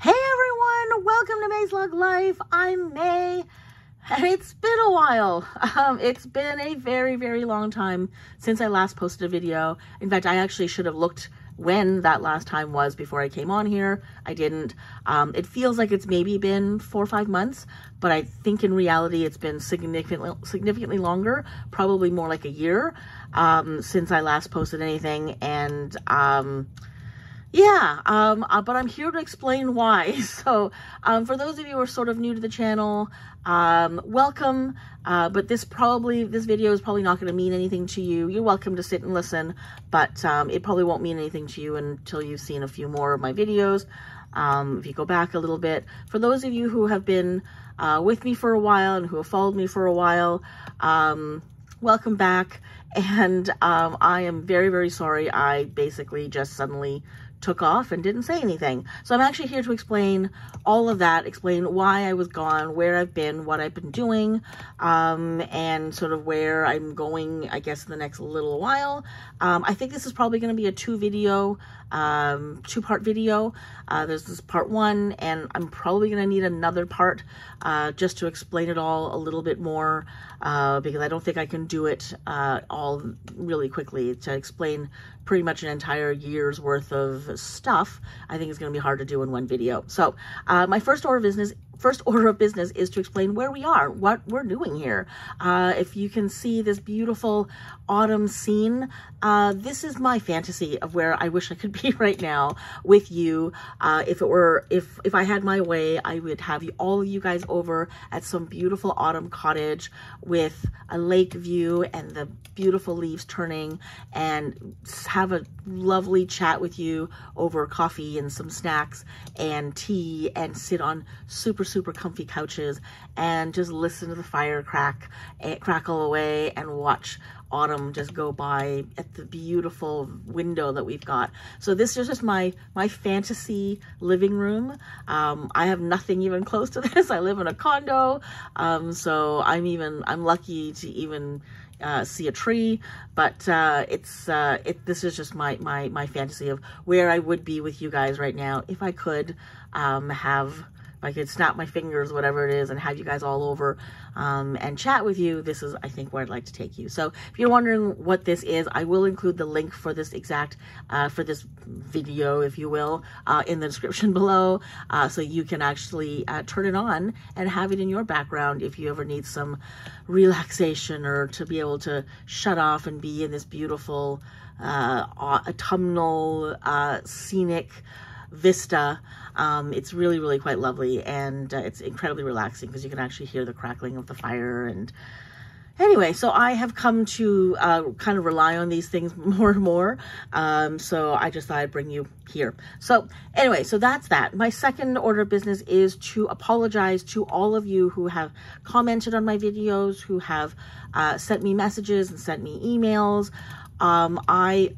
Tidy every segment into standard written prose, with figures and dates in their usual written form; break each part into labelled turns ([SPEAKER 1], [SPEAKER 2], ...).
[SPEAKER 1] Hey everyone, welcome to MaysLugLife. I'm May, and it's been a while. It's been a very, very long time since I last posted a video. In fact, I actually should have looked when that last time was before I came on here. I didn't. It feels like it's maybe been 4 or 5 months, but I think in reality it's been significantly longer, probably more like a year since I last posted anything. And but I'm here to explain why. So for those of you who are sort of new to the channel, welcome. But this video is probably not going to mean anything to you. You're welcome to sit and listen, but it probably won't mean anything to you until you've seen a few more of my videos. If you go back a little bit, for those of you who have been with me for a while and who have followed me for a while, welcome back. And I am very, very sorry. I basically just suddenly took off and didn't say anything. So I'm actually here to explain all of that, explain why I was gone, where I've been, what I've been doing, and sort of where I'm going, I guess, in the next little while. I think this is probably going to be a two-part video. There's this part one, and I'm probably going to need another part just to explain it all a little bit more, because I don't think I can do it all really quickly. To explain pretty much an entire year's worth of stuff, I think it's going to be hard to do in one video. So my first order of business is to explain where we are, what we're doing here. If you can see this beautiful autumn scene, this is my fantasy of where I wish I could be right now with you. If I had my way, I would have all of you guys over at some beautiful autumn cottage with a lake view and the beautiful leaves turning, and have a lovely chat with you over coffee and some snacks and tea, and sit on super comfy couches and just listen to the fire crackle away and watch autumn just go by at the beautiful window that we've got. So this is just my fantasy living room. I have nothing even close to this. I live in a condo, so I'm lucky to even see a tree, but this is just my fantasy of where I would be with you guys right now if I could if I could snap my fingers, whatever it is, and have you guys all over and chat with you. This is, I think, where I'd like to take you. So if you're wondering what this is, I will include the link for this for this video, if you will, in the description below, so you can actually turn it on and have it in your background if you ever need some relaxation, or to be able to shut off and be in this beautiful autumnal scenic vista. It's really quite lovely, and it's incredibly relaxing because you can actually hear the crackling of the fire. And anyway, so I have come to kind of rely on these things more and more, so I just thought I'd bring you here. So anyway, so that's that. My second order of business is to apologize to all of you who have commented on my videos, who have sent me messages and sent me emails. I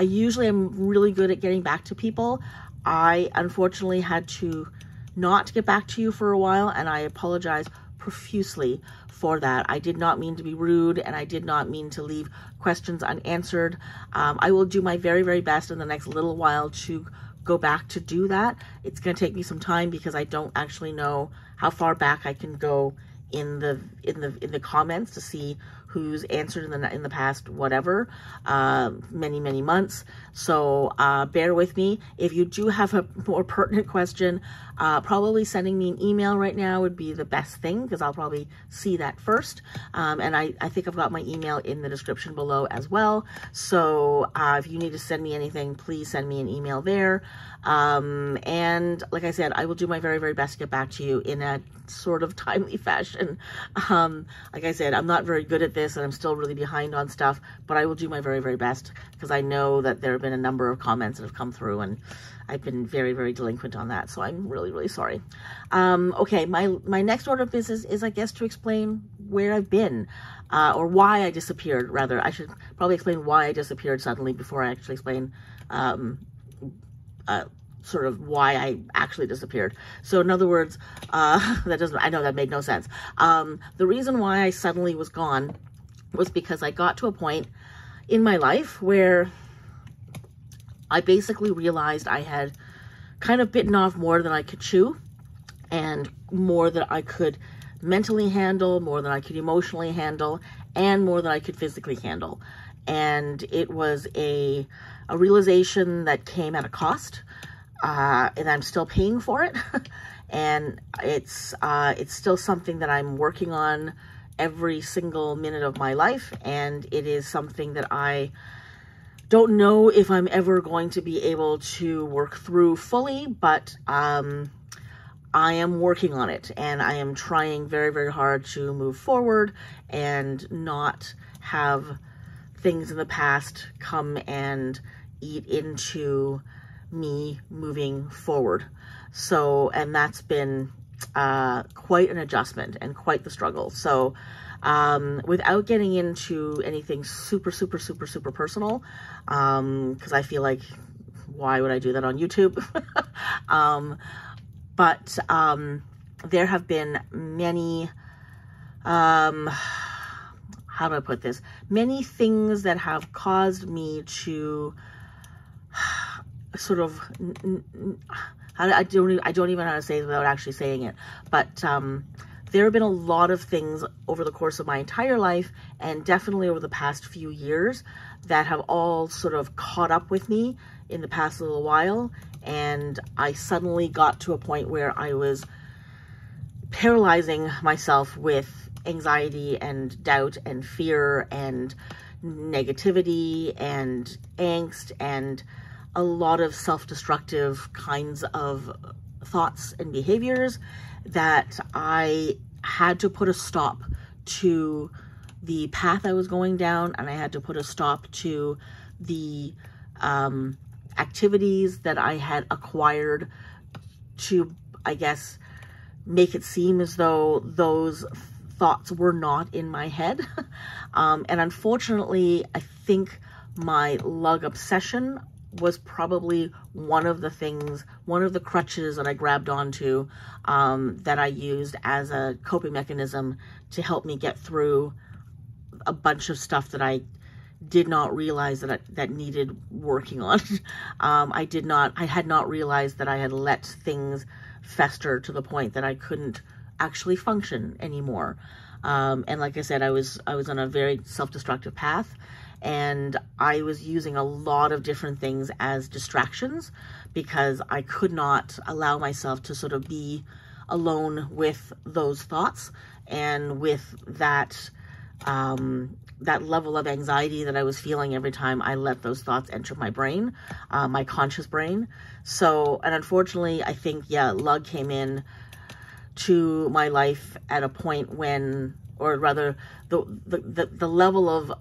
[SPEAKER 1] usually am really good at getting back to people. I unfortunately had to not get back to you for a while, and I apologize profusely for that. I did not mean to be rude, and I did not mean to leave questions unanswered. I will do my very best in the next little while to go back to do that. It's going to take me some time because I don't actually know how far back I can go in the comments to see who's answered in the past whatever many months. So bear with me. If you do have a more pertinent question, probably sending me an email right now would be the best thing, because I'll probably see that first. And I think I've got my email in the description below as well. So if you need to send me anything, please send me an email there. And like I said, I will do my very best to get back to you in a sort of timely fashion. Like I said, I'm not very good at this, and I'm still really behind on stuff, but I will do my very best, because I know that there have been a number of comments that have come through, and I've been very delinquent on that, so I'm really sorry. Okay, my next order of business is, I guess, to explain where I've been, or why I disappeared, rather. I should probably explain why I disappeared suddenly before I actually explain sort of why I actually disappeared. So in other words, I know that made no sense. The reason why I suddenly was gone was because I got to a point in my life where I basically realized I had kind of bitten off more than I could chew, and more than I could mentally handle, more than I could emotionally handle, and more than I could physically handle. And it was a realization that came at a cost, and I'm still paying for it. And it's still something that I'm working on every single minute of my life, and it is something that I don't know if I'm ever going to be able to work through fully, but I am working on it, and I am trying very, very hard to move forward and not have things in the past come and eat into me moving forward. So, and that's been quite an adjustment and quite the struggle. So without getting into anything super personal, because I feel like, why would I do that on YouTube? But there have been many, how do I put this? Many things that have caused me to sort of, I don't even know how to say it without actually saying it, but there have been a lot of things over the course of my entire life, and definitely over the past few years, that have all sort of caught up with me in the past little while. And I suddenly got to a point where I was paralyzing myself with anxiety and doubt and fear and negativity and angst and a lot of self-destructive kinds of thoughts and behaviors, that I had to put a stop to the path I was going down, and I had to put a stop to the activities that I had acquired to, I guess, make it seem as though those thoughts were not in my head. And unfortunately, I think my lug obsession was probably one of the things, one of the crutches that I grabbed onto, that I used as a coping mechanism to help me get through a bunch of stuff that I did not realize that needed working on. I had not realized that I had let things fester to the point that I couldn't actually function anymore. And like I said, I was on a very self-destructive path, and I was using a lot of different things as distractions because I could not allow myself to sort of be alone with those thoughts and with that that level of anxiety that I was feeling every time I let those thoughts enter my brain, my conscious brain. So, and unfortunately, I think, yeah, lug came in to my life at a point when, or rather, the level of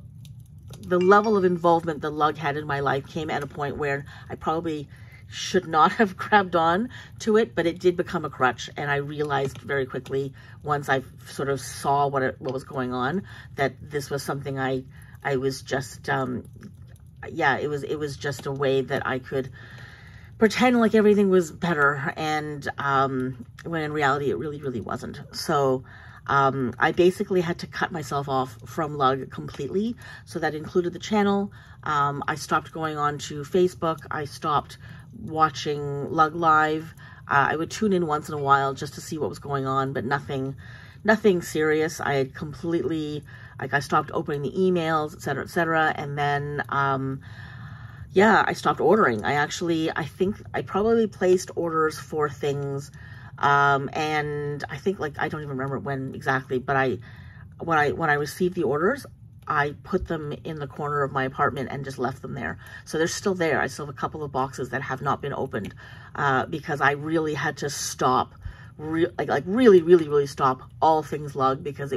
[SPEAKER 1] involvement the lug had in my life came at a point where I probably should not have grabbed on to it, but it did become a crutch. And I realized very quickly, once I sort of saw what was going on, that this was something I was just, yeah, it was just a way that I could pretend like everything was better. And when in reality, it really wasn't. So I basically had to cut myself off from lug completely. So that included the channel. I stopped going on to Facebook. I stopped watching Lug Live. I would tune in once in a while just to see what was going on, but nothing serious. I had completely, like, I stopped opening the emails, etc. And then, yeah, I stopped ordering. I think I probably placed orders for things, and I think, like, I don't even remember when exactly, but when I received the orders, I put them in the corner of my apartment and just left them there. So they're still there. I still have a couple of boxes that have not been opened, because I really had to stop, really stop all things lug, because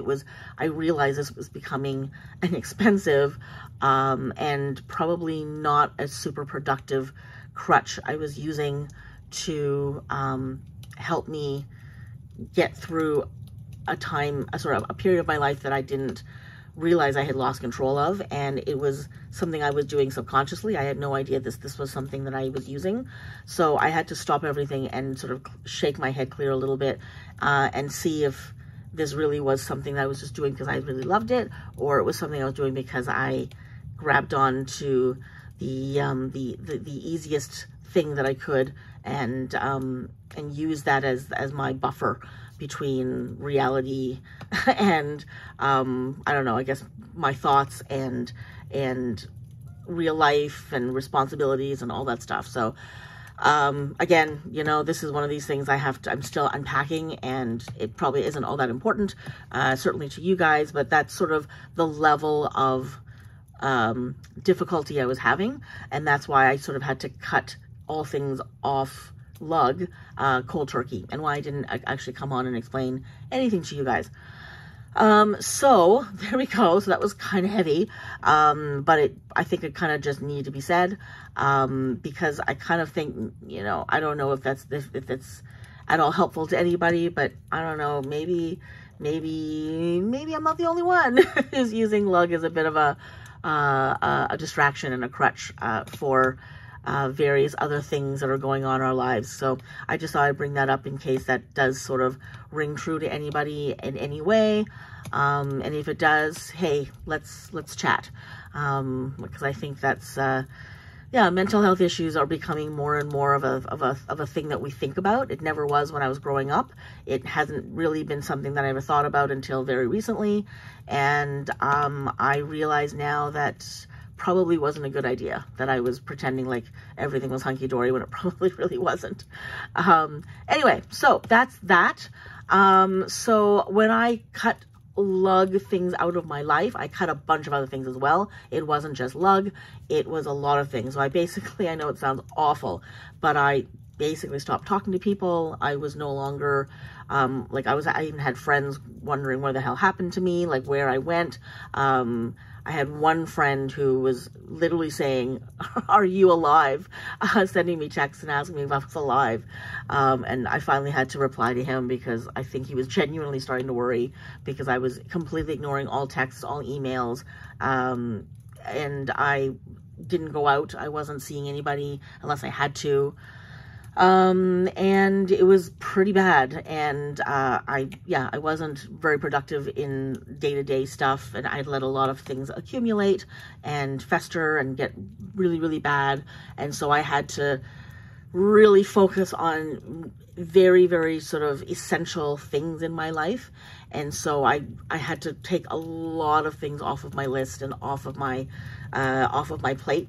[SPEAKER 1] I realized this was becoming an expensive, and probably not a super productive crutch I was using to, help me get through a period of my life that I didn't realize I had lost control of, and it was something I was doing subconsciously. I had no idea this was something that I was using. So I had to stop everything and sort of shake my head clear a little bit, and see if this really was something that I was just doing because I really loved it, or it was something I was doing because I grabbed on to the easiest thing that I could and use that as my buffer between reality and I don't know, I guess my thoughts and real life and responsibilities and all that stuff. So again, you know, this is one of these things I'm still unpacking, and it probably isn't all that important, certainly to you guys, but that's sort of the level of difficulty I was having, and that's why I sort of had to cut all things off lug cold turkey, and why I didn't actually come on and explain anything to you guys. So there we go. So that was kind of heavy, but I think it kind of just needed to be said, because I kind of think, you know, I don't know if it's at all helpful to anybody, but I don't know, maybe I'm not the only one who's using lug as a bit of a distraction and a crutch for various other things that are going on in our lives. So I just thought I'd bring that up in case that does sort of ring true to anybody in any way. And if it does, hey, let's chat. Because I think that's, yeah, mental health issues are becoming more and more of a thing that we think about. It never was when I was growing up. It hasn't really been something that I ever thought about until very recently. And I realize now that probably wasn't a good idea, that I was pretending like everything was hunky-dory when it probably really wasn't. Anyway, so that's that. So when I cut lug things out of my life, I cut a bunch of other things as well. It wasn't just lug, it was a lot of things. So I know it sounds awful, but I basically stopped talking to people. I was no longer, I even had friends wondering what the hell happened to me, like where I went. I had one friend who was literally saying, "Are you alive?" Sending me texts and asking me if I was alive. And I finally had to reply to him, because I think he was genuinely starting to worry, because I was completely ignoring all texts, all emails. And I didn't go out. I wasn't seeing anybody unless I had to. And it was pretty bad, and I wasn't very productive in day-to-day stuff, and I'd let a lot of things accumulate and fester and get really, really bad, and so I had to really focus on very, very sort of essential things in my life. And so I had to take a lot of things off of my list and off of my plate,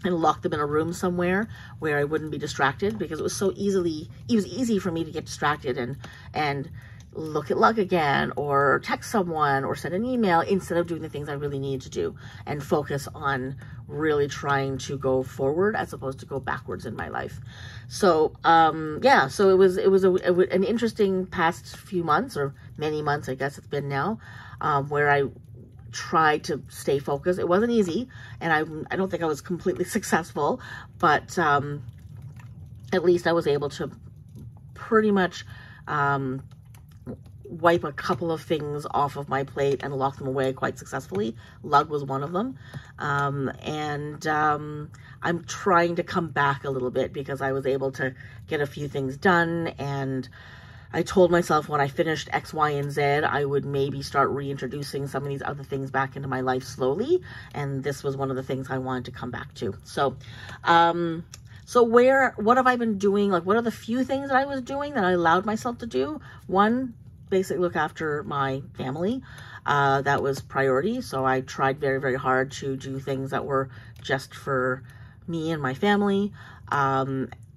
[SPEAKER 1] and lock them in a room somewhere where I wouldn't be distracted, because it was easy for me to get distracted and look at lug again, or text someone, or send an email, instead of doing the things I really needed to do, and focus on really trying to go forward as opposed to go backwards in my life. So yeah, so it was an interesting past few months, or many months, I guess it's been now, where I tried to stay focused. It wasn't easy, and I don't think I was completely successful, but at least I was able to pretty much wipe a couple of things off of my plate and lock them away quite successfully. Lug was one of them. And I'm trying to come back a little bit, because I was able to get a few things done, and I told myself when I finished X, Y, and Z, I would maybe start reintroducing some of these other things back into my life slowly. And this was one of the things I wanted to come back to. So, what have I been doing? Like, what are the few things that I was doing that I allowed myself to do? One, basically look after my family. That was priority. So I tried very, very hard to do things that were just for me and my family.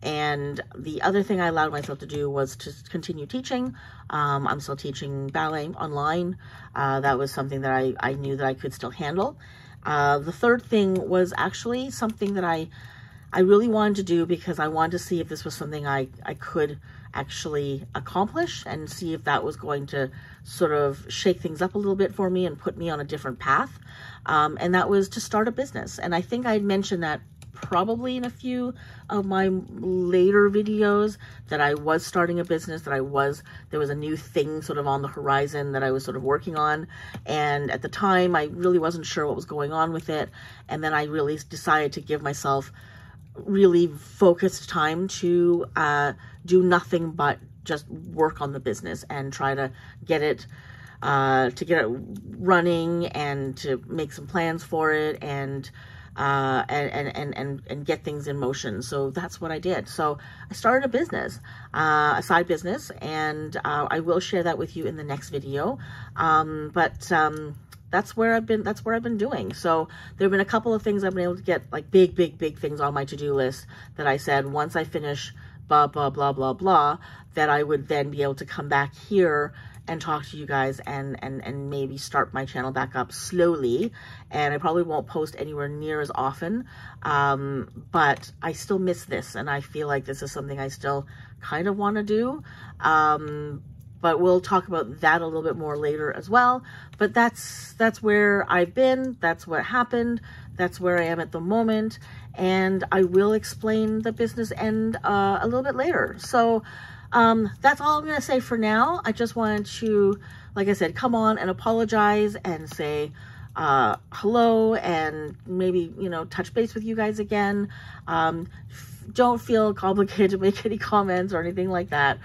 [SPEAKER 1] And the other thing I allowed myself to do was to continue teaching. I'm still teaching ballet online. That was something that I knew that I could still handle. The third thing was actually something that I really wanted to do, because I wanted to see if this was something I could actually accomplish, and see if that was going to sort of shake things up a little bit for me and put me on a different path. And that was to start a business. And I think I had mentioned that probably in a few of my later videos, that I was starting a business, there was a new thing sort of on the horizon that I was sort of working on. And at the time, I really wasn't sure what was going on with it. And then I really decided to give myself really focused time to do nothing but just work on the business and try to get it running, and to make some plans for it, and and get things in motion. So that's what I did. So I started a business, a side business, and I will share that with you in the next video. That's where I've been doing. So there have been a couple of things I've been able to get, like big things on my to-do list that I said once I finish blah, blah, blah, blah, blah, that I would then be able to come back here and talk to you guys and maybe start my channel back up slowly. And I probably won't post anywhere near as often, but I still miss this, and I feel like this is something I still kind of want to do. But we'll talk about that a little bit more later as well. But that's where I've been. That's what happened. That's where I am at the moment. And I will explain the business end a little bit later. So that's all I'm going to say for now. I just wanted to, like I said, come on and apologize and say hello, and maybe, you know, touch base with you guys again. Don't feel obligated to make any comments or anything like that.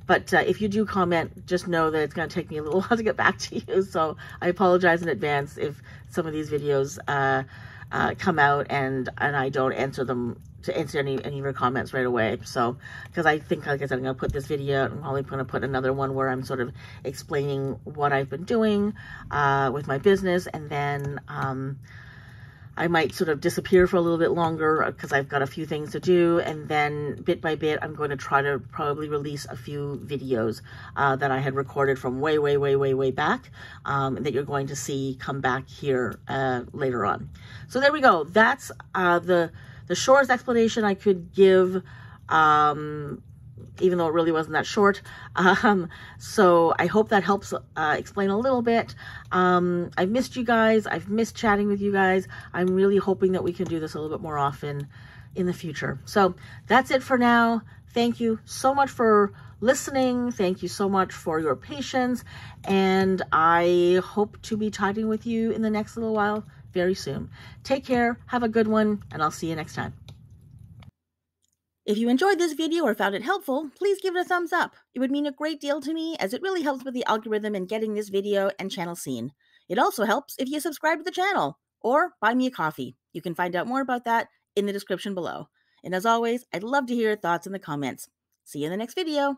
[SPEAKER 1] But if you do comment, just know that it's going to take me a little while to get back to you. So I apologize in advance if some of these videos come out and I don't answer any of your comments right away. So, because I think, like I said, I'm going to put this video, I'm probably going to put another one where I'm sort of explaining what I've been doing with my business, and then I might sort of disappear for a little bit longer because I've got a few things to do, and then bit by bit I'm going to try to probably release a few videos that I had recorded from way back, that you're going to see come back here later on. So there we go. That's the shortest explanation I could give, even though it really wasn't that short. So I hope that helps explain a little bit. I've missed you guys. I've missed chatting with you guys. I'm really hoping that we can do this a little bit more often in the future. So that's it for now. Thank you so much for listening. Thank you so much for your patience. And I hope to be chatting with you in the next little while very soon. Take care. Have a good one, and I'll see you next time. If you enjoyed this video or found it helpful, please give it a thumbs up. It would mean a great deal to me, as it really helps with the algorithm in getting this video and channel seen. It also helps if you subscribe to the channel or buy me a coffee. You can find out more about that in the description below. And as always, I'd love to hear your thoughts in the comments. See you in the next video.